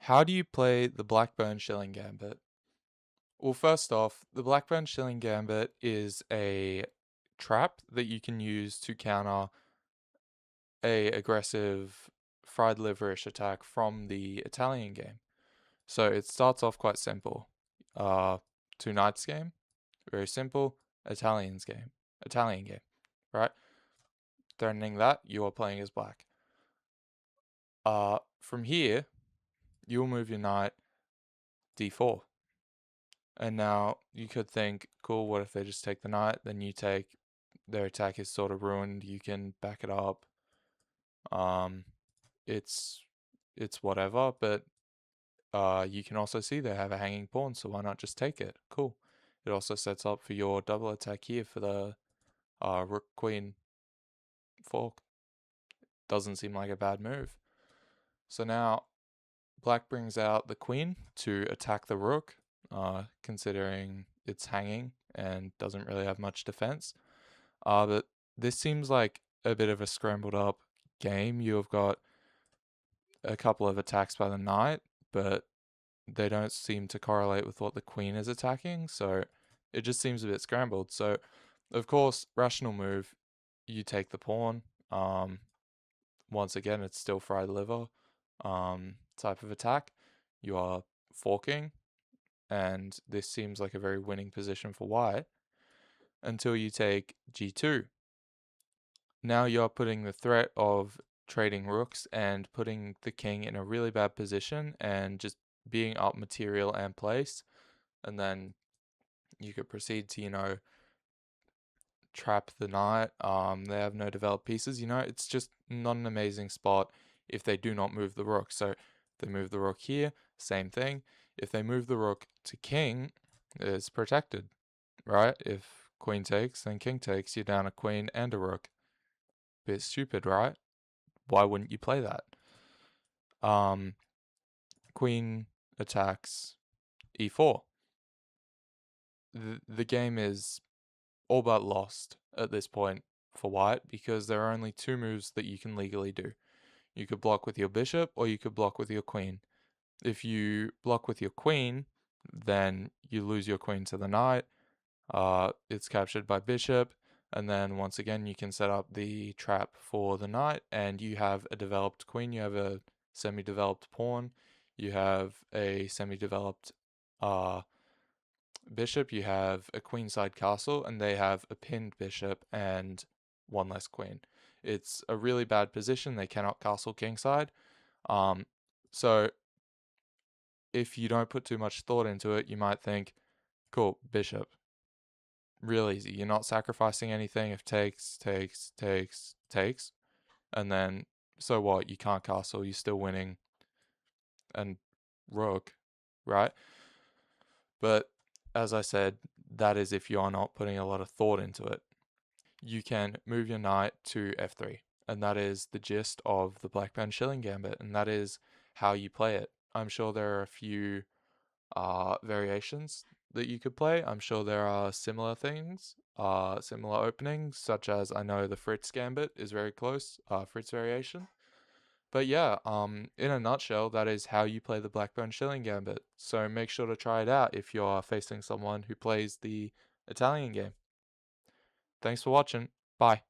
How do you play the Blackburne shilling gambit? Well, first off, the Blackburne shilling gambit is a trap that you can use to counter a aggressive fried liverish attack from the Italian game. So it starts off quite simple. Uh, Two knights game, very simple. Italian game, right? Threatening that you are playing as black. From here, you'll move your knight d4. And now you could think, cool, what if they just take the knight? Then you take their attack is sort of ruined. You can back it up. Um, it's whatever, but you can also see they have a hanging pawn, so why not just take it? Cool. It also sets up for your double attack here for the rook queen fork. Doesn't seem like a bad move. So now black brings out the queen to attack the rook, considering it's hanging and doesn't really have much defense. But this seems like a bit of a scrambled up game. You have got a couple of attacks by the knight, but they don't seem to correlate with what the queen is attacking, so it just seems a bit scrambled. So, of course, rational move, you take the pawn. Once again, it's still fried liver type of attack. You are forking, and this seems like a very winning position for white until you take g2. Now you're putting the threat of trading rooks and putting the king in a really bad position and just being up material and place. And then you could proceed to, trap the knight. They have no developed pieces, it's just not an amazing spot if they do not move the rook. So if they move the rook here, same thing. If they move the rook to king, it's protected, right? If queen takes, then king takes, you're down a queen and a rook. Bit stupid, right? Why wouldn't you play that? Queen attacks e4. The game is all but lost at this point for white because there are only two moves that you can legally do. You could block with your bishop or you could block with your queen. If you block with your queen, then you lose your queen to the knight. It's captured by bishop, and then once again you can set up the trap for the knight, and you have a developed queen, you have a semi-developed pawn, you have a semi-developed bishop, you have a queenside castle, and they have a pinned bishop and one less queen. It's a really bad position. They cannot castle kingside. So if you don't put too much thought into it, you might think, cool, bishop. Real easy. You're not sacrificing anything if takes, and then so what? You can't castle, you're still winning, and rook, right? But as I said, that is if you're not putting a lot of thought into it. You can move your knight to f3, and that is the gist of the Blackburne shilling gambit, and that is how you play it. I'm sure there are a few variations that you could play. I'm sure there are similar things, similar openings, such as I know the Fritz gambit is very close, Fritz variation. But yeah, in a nutshell, that is how you play the Blackburne shilling gambit. So make sure to try it out if you're facing someone who plays the Italian game. Thanks for watching. Bye.